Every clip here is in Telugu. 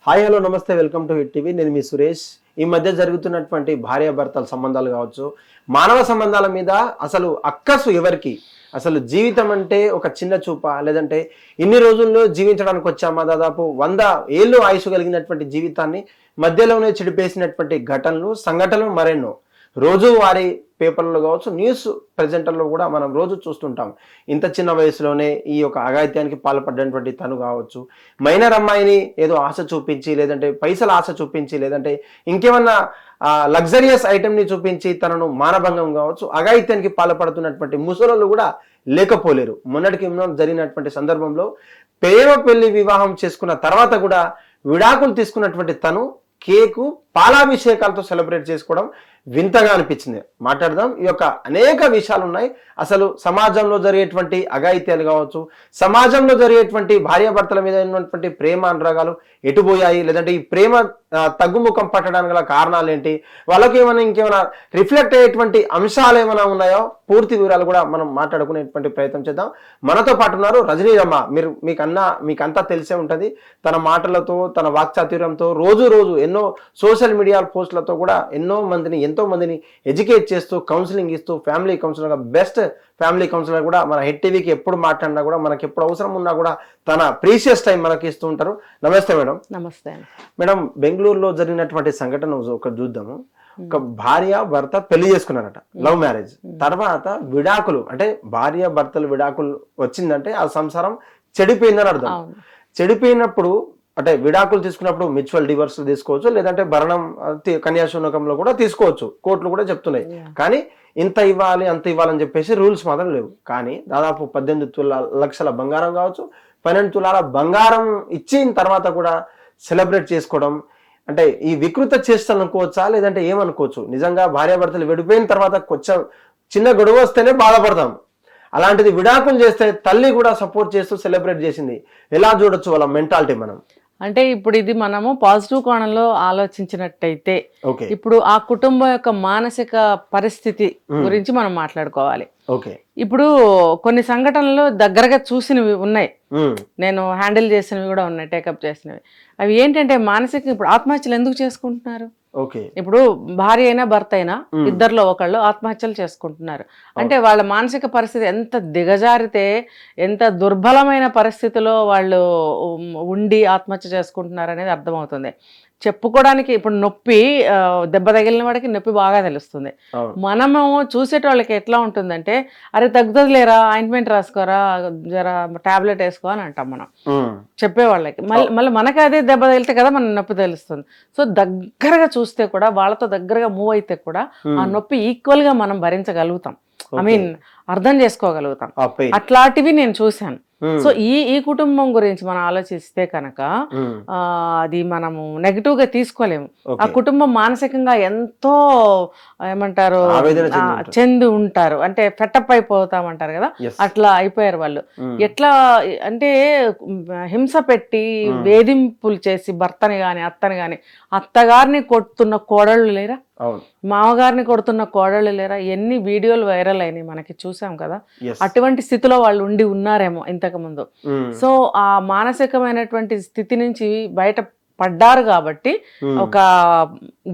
హాయ్ హలో నమస్తే వెల్కమ్ టు హిట్ టీవీ. నేను మీ సురేష్. ఈ మధ్య జరుగుతున్నటువంటి భార్యాభర్తల సంబంధాలు కావచ్చు, మానవ సంబంధాల మీద అసలు అక్కసు ఎవరికి, అసలు జీవితం అంటే ఒక చిన్న చూప, లేదంటే ఇన్ని రోజుల్లో జీవించడానికి వచ్చామా, దాదాపు 100 ఏళ్ళు ఆయుష్ కలిగినటువంటి జీవితాన్ని మధ్యలోనే చెడిపేసినటువంటి ఘటనలు సంఘటనలు మరెన్నో రోజు వారి పేపర్లో కావచ్చు, న్యూస్ ప్రెజెంటర్లో కూడా మనం రోజు చూస్తుంటాం. ఇంత చిన్న వయసులోనే ఈ యొక్క అఘాయిత్యానికి పాల్పడ్డటువంటి తను కావచ్చు, మైనర్ అమ్మాయిని ఏదో ఆశ చూపించి, లేదంటే పైసల ఆశ చూపించి, లేదంటే ఇంకేమన్నా లగ్జరియస్ ఐటమ్ని చూపించి తనను మానభంగం కావచ్చు, అఘాయిత్యానికి పాల్పడుతున్నటువంటి ముసలోళ్ళు కూడా లేకపోలేరు. మొన్నటికి జరిగినటువంటి సందర్భంలో ప్రేమ పెళ్లి వివాహం చేసుకున్న తర్వాత కూడా విడాకులు తీసుకున్నటువంటి తను కేకు పాలాభిషేకాలతో సెలబ్రేట్ చేసుకోవడం వింతగా అనిపించింది. మాట్లాడదాం. ఈ యొక్క అనేక విషయాలు ఉన్నాయి. అసలు సమాజంలో జరిగేటువంటి అఘాయిత్యాలు కావచ్చు, సమాజంలో జరిగేటువంటి భార్యాభర్తల మీద ఉన్నటువంటి ప్రేమ అనురాగాలు ఎటుపోయాయి, లేదంటే ఈ ప్రేమ తగ్గుముఖం పట్టడానికి గల కారణాలు ఏంటి, వాళ్ళకి ఏమైనా ఇంకేమైనా రిఫ్లెక్ట్ అయ్యేటువంటి అంశాలు ఏమైనా ఉన్నాయో పూర్తి వివరాలు కూడా మనం మాట్లాడుకునేటువంటి ప్రయత్నం చేద్దాం. మనతో పాటు ఉన్నారు రజనీరమ్మ. మీకంతా తెలిసే ఉంటుంది. తన మాటలతో, తన వాక్చాతుర్యంతో రోజు ఎన్నో సోషల్ మీడియా పోస్టులతో కూడా ఎంతో మందిని ఎడ్యుకేట్ చేస్తూ, కౌన్సిలింగ్ ఇస్తూ, ఫ్యామిలీ కౌన్సిలర్గా, బెస్ట్ ఫ్యామిలీ కౌన్సిలర్ కూడా మన హిట్ టీవీకి ఎప్పుడు మాట్లాడినా కూడా, మనకి ఎప్పుడు అవసరం ఉన్నా కూడా తన ప్రీషియస్ టైం మనకి ఇస్తూ ఉంటారు. నమస్తే మేడం. నమస్తే మేడం. బెంగళూరులో జరిగినటువంటి సంఘటన ఒకటి చూద్దాము. ఒక భార్య భర్త పెళ్లి చేసుకున్నారట, లవ్ మ్యారేజ్. తర్వాత విడాకులు, అంటే భార్య భర్తలు విడాకులు వచ్చిందంటే ఆ సంసారం చెడిపోయిందని అర్థం. చెడిపోయినప్పుడు అంటే విడాకులు తీసుకున్నప్పుడు మ్యూచువల్ డివోర్స్ తీసుకోవచ్చు, లేదంటే భరణం కన్యాశునకంలో కూడా తీసుకోవచ్చు, కోర్టులు కూడా చెప్తున్నాయి. కానీ ఇంత ఇవ్వాలి అంత ఇవ్వాలని చెప్పేసి రూల్స్ మాత్రం లేవు. కానీ దాదాపు 18 లక్షల బంగారం కావచ్చు, 12 తులాల బంగారం ఇచ్చిన తర్వాత కూడా సెలబ్రేట్ చేసుకోవడం అంటే ఈ వికృత చేష్టలు అనుకోవచ్చా, లేదంటే ఏమనుకోవచ్చు? నిజంగా భార్యాభర్తలు విడిపోయిన తర్వాత కొంచెం చిన్న గొడవ వస్తేనే బాధపడతాం. అలాంటిది విడాకులు చేస్తే తల్లి కూడా సపోర్ట్ చేస్తూ సెలబ్రేట్ చేసింది. ఎలా చూడొచ్చు వాళ్ళ మెంటాలిటీ మనం? అంటే ఇప్పుడు ఇది మనము పాజిటివ్ కోణంలో ఆలోచించినట్టయితే ఇప్పుడు ఆ కుటుంబం యొక్క మానసిక పరిస్థితి గురించి మనం మాట్లాడుకోవాలి. ఇప్పుడు కొన్ని సంఘటనలు దగ్గరగా చూసినవి ఉన్నాయి, నేను హ్యాండిల్ చేసినవి కూడా ఉన్నాయి, టేకప్ చేసినవి. అవి ఏంటంటే మానసిక, ఇప్పుడు ఆత్మహత్యలు ఎందుకు చేసుకుంటున్నారు? ఇప్పుడు భార్య అయినా భర్త అయినా ఇద్దరిలో ఒకళ్ళు ఆత్మహత్యలు చేసుకుంటున్నారు అంటే వాళ్ళ మానసిక పరిస్థితి ఎంత దిగజారితే, ఎంత దుర్బలమైన పరిస్థితిలో వాళ్ళు ఉండి ఆత్మహత్య చేసుకుంటున్నారు అనేది అర్థమవుతుంది. చెప్పుకోవడానికి ఇప్పుడు నొప్పి, దెబ్బ తగిలిన వాడికి నొప్పి బాగా తెలుస్తుంది. మనము చూసేటోళ్ళకి ఎట్లా ఉంటుందంటే, అరే తగ్గుతుంది లేరా, ఆయింట్మెంట్ రాసుకోరా, జర టాబ్లెట్ వేసుకో అని అంటాం మనం చెప్పేవాళ్ళకి. మళ్ళీ మనకి అదే దెబ్బ తగిలితే కదా మన నొప్పి తెలుస్తుంది. సో దగ్గరగా చూస్తే కూడా, వాళ్ళతో దగ్గరగా మూవ్ అయితే కూడా ఆ నొప్పి ఈక్వల్ గా మనం భరించగలుగుతాం, అర్థం చేసుకోగలుగుతాం. అట్లాంటివి నేను చూశాను. సో ఈ కుటుంబం గురించి మనం ఆలోచిస్తే కనుక అది మనము నెగటివ్ గా తీసుకోలేము. ఆ కుటుంబం మానసికంగా ఎంతో ఏమంటారు చెంది ఉంటారు, అంటే ఫెటప్ అయిపోతామంటారు కదా, అట్లా అయిపోయారు వాళ్ళు. ఎట్లా అంటే హింస పెట్టి వేధింపులు చేసి భర్తని గాని అత్తని గాని, అత్తగారిని కొడుతున్న కోడళ్ళు లేరా, మామగారిని కొడుతున్న కోడళ్ళు లేరా, ఎన్ని వీడియోలు వైరల్ అయినాయి మనకి, చూసాం కదా. అటువంటి స్థితిలో వాళ్ళు ఉండి ఉన్నారేమో ఇంతకు ముందు. సో ఆ మానసికమైనటువంటి స్థితి నుంచి బయట పడ్డారు కాబట్టి, ఒక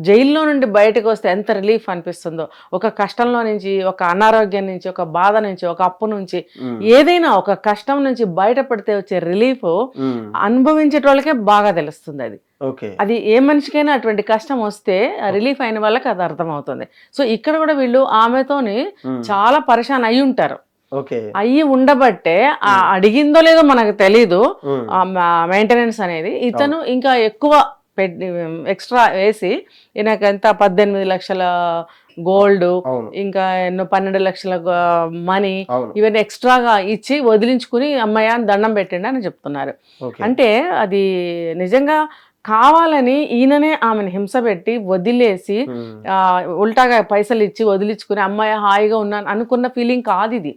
జైల్లో నుండి బయటకు వస్తే ఎంత రిలీఫ్ అనిపిస్తుందో, ఒక కష్టంలో నుంచి, ఒక అనారోగ్యం నుంచి, ఒక బాధ నుంచి, ఒక అప్పు నుంచి, ఏదైనా ఒక కష్టం నుంచి బయటపడితే వచ్చే రిలీఫ్ అనుభవించేటోళ్ళకే బాగా తెలుస్తుంది. అది ఏ మనిషికైనా అటువంటి కష్టం వస్తే రిలీఫ్ అయిన వాళ్ళకి అది అర్థమవుతుంది. సో ఇక్కడ కూడా వీళ్ళు ఆమెతోని చాలా పరిశాన్ అయి ఉంటారు. అయ్యి ఉండబట్టే అడిగిందో లేదో మనకు తెలీదు మెయింటెనెన్స్ అనేది. ఇతను ఇంకా ఎక్కువ ఎక్స్ట్రా వేసి, ఈయనకు ఎంత 18 లక్షల గోల్డ్, ఇంకా ఎన్నో 12 లక్షల మనీ, ఇవన్నీ ఎక్స్ట్రాగా ఇచ్చి వదిలించుకుని అమ్మాయి అని దండం పెట్టండి అని చెప్తున్నారు. అంటే అది నిజంగా కావాలని ఈయననే ఆమెను హింస పెట్టి వదిలేసి ఉల్టాగా పైసలు ఇచ్చి వదిలించుకుని అమ్మాయి హాయిగా ఉన్నాను అనుకున్న ఫీలింగ్ కాదు ఇది.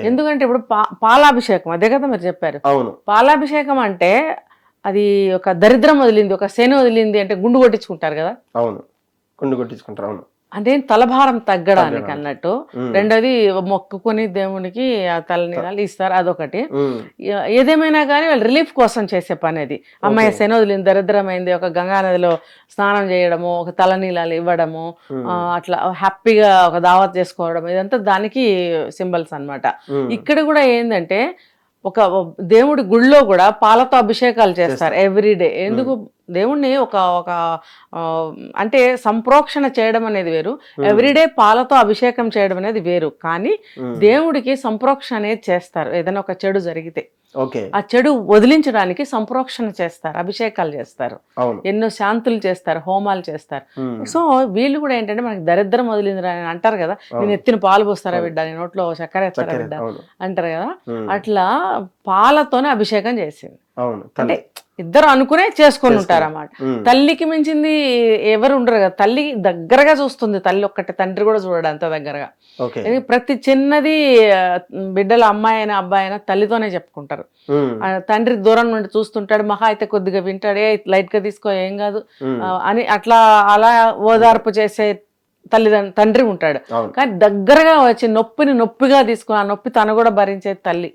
ఎందుకంటే ఇప్పుడు పాలాభిషేకం, అదే కదా మీరు చెప్పారు. పాలాభిషేకం అంటే అది ఒక దరిద్రం వదిలింది, ఒక శని వదిలింది అంటే గుండు కొట్టించుకుంటారు కదా. గుండు కొట్టించుకుంటారు. అంటే తలభారం తగ్గడానికి అన్నట్టు. రెండోది మొక్కుకొని దేవునికి ఆ తలని ఇస్తారు, అదొకటి. ఏదేమైనా కానీ వాళ్ళు రిలీఫ్ కోసం చేసే పని అది. అమ్మాయి శనోదిలింది, దరిద్రమైంది, ఒక గంగా నదిలో స్నానం చేయడము, ఒక తలనీలాలు ఇవ్వడము, అట్లా హ్యాపీగా ఒక దావత్ చేసుకోవడం, ఇదంతా దానికి సింబల్స్ అన్నమాట. ఇక్కడ కూడా ఏంటంటే ఒక దేవుడి గుళ్ళో కూడా పాలతో అభిషేకాలు చేస్తారు ఎవ్రీడే. ఎందుకు? దేవుణ్ణి ఒక అంటే సంప్రోక్షణ చేయడం అనేది వేరు, ఎవ్రీడే పాలతో అభిషేకం చేయడం అనేది వేరు. కానీ దేవుడికి సంప్రోక్షణ అనేది చేస్తారు. ఏదైనా ఒక చెడు జరిగితే ఆ చెడు వదిలించడానికి సంప్రోక్షణ చేస్తారు, అభిషేకాలు చేస్తారు, ఎన్నో శాంతులు చేస్తారు, హోమాలు చేస్తారు. సో వీళ్ళు కూడా ఏంటంటే మనకి దరిద్రం వదిలిందిరా అని అంటారు కదా, నేను ఎత్తిన పాలు పోస్తారా బిడ్డ, నీ నోట్లో చక్కెర ఎత్తారా బిడ్డ అంటారు కదా, అట్లా పాలతోనే అభిషేకం చేసింది. అంటే ఇద్దరు అనుకునే చేసుకొని ఉంటారు అన్నమాట. తల్లికి మించింది ఎవరు ఉండరు కదా, తల్లి దగ్గరగా చూస్తుంది, తల్లి ఒక్కటి, తండ్రి కూడా చూడడు అంత దగ్గరగా. ప్రతి చిన్నది బిడ్డల అమ్మాయి అయినా అబ్బాయి అయినా తల్లితోనే చెప్పుకుంటారు. తండ్రి దూరం నుండి చూస్తుంటాడు, మహా అయితే కొద్దిగా వింటాడే, లైట్ గా తీసుకో ఏం కాదు అని అట్లా అలా ఓదార్పు చేసే తండ్రి ఉంటాడు. కానీ దగ్గరగా వచ్చి నొప్పిగా తీసుకుని ఆ నొప్పి తను కూడా భరించే తల్లి.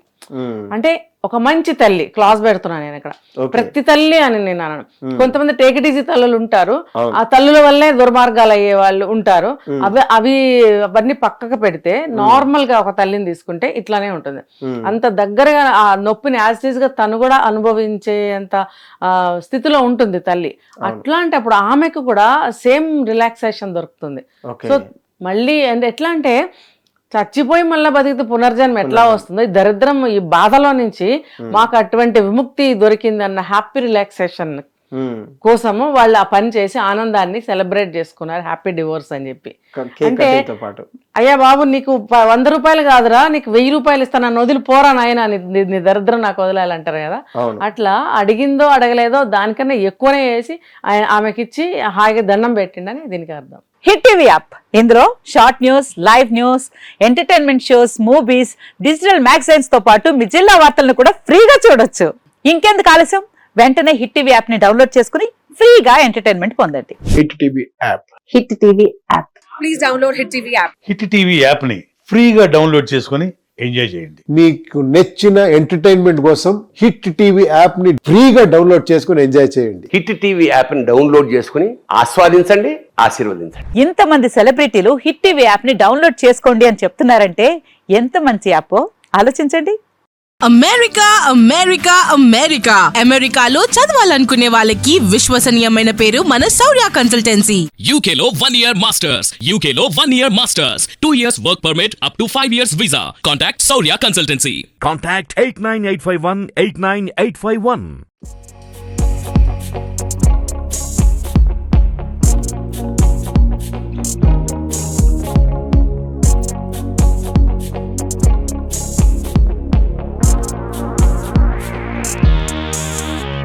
అంటే ఒక మంచి తల్లి, క్లాస్ పెడుతున్నాను నేను ఇక్కడ, ప్రతి తల్లి అని నేను అనను. కొంతమంది టేకిటీజీ తల్లులు ఉంటారు, ఆ తల్లుల వల్లే దుర్మార్గాలు అయ్యే వాళ్ళు ఉంటారు. అవన్నీ పక్కకు పెడితే నార్మల్ గా ఒక తల్లిని తీసుకుంటే ఇట్లానే ఉంటుంది. అంత దగ్గరగా ఆ నొప్పిని యాజ్ గా తను కూడా అనుభవించేంత స్థితిలో ఉంటుంది తల్లి. అట్లాంటప్పుడు ఆమెకు కూడా సేమ్ రిలాక్సేషన్ దొరుకుతుంది. సో మళ్ళీ ఎట్లా అంటే చచ్చిపోయి మళ్ళీ బతికితే పునర్జన్మ ఎట్లా వస్తుందో, ఈ దరిద్రం, ఈ బాధలో నుంచి మాకు అటువంటి విముక్తి దొరికింది అన్న హ్యాపీ రిలాక్సేషన్ కోసము వాళ్ళు ఆ పని చేసి ఆనందాన్ని సెలబ్రేట్ చేసుకున్నారు, హ్యాపీ డివోర్స్ అని చెప్పి. అంటే అయ్యా బాబు నీకు 100 రూపాయలు కాదురా, నీకు 1000 రూపాయలు ఇస్తాను, నన్ను వదిలి పోరా నాయన, నీ దరిద్రం నాకు వదిలేయాలంటారు కదా. అట్లా అడిగిందో అడగలేదో దానికన్నా ఎక్కువనే వేసి ఆమెకిచ్చి హాయిగా దండం పెట్టిండని దీనికి అర్థం. హిట్ టీవీ యాప్, ఇందులో short news, live news, entertainment shows, movies, digital magazines తో పాటు మీ జిల్లా వార్తలను కూడా ఫ్రీగా చూడొచ్చు. ఇంకెందుకు ఆలస్యం, వెంటనే హిట్ టీవీ యాప్ ని డౌన్లోడ్ చేసుకుని ఫ్రీగా ఎంటర్టైన్మెంట్ పొందండి. Hit TV app. Hit TV app. Please download hit TV app. Hit TV app ని ఫ్రీగా డౌన్లోడ్ చేసుకుని ఎంజాయ్ చేయండి. మీకు నచ్చిన ఎంటర్టైన్మెంట్ కోసం హిట్ టీవీ యాప్ ని ఫ్రీగా డౌన్లోడ్ చేసుకుని ఎంజాయ్ చేయండి. హిట్ టీవీ యాప్ ని డౌన్లోడ్ చేసుకుని ఆస్వాదించండి, ఆశీర్వదించండి. ఇంతమంది సెలబ్రిటీలు హిట్ టీవీ యాప్ ని డౌన్లోడ్ చేసుకోండి అని చెప్తున్నారంటే ఎంత మంచి యాప్ ఆలోచించండి. అమెరికా అమెరికా అమెరికా అమెరికాలో చదవాలనుకునే వాళ్ళకి విశ్వసనీయమైన పేరు మన శౌర్య కన్సల్టెన్సీ. UK లో 1 year masters, UK లో 1 year masters, 2 years work permit up to 5 years visa. Contact Saurya Consultancy. Contact 89851 89851.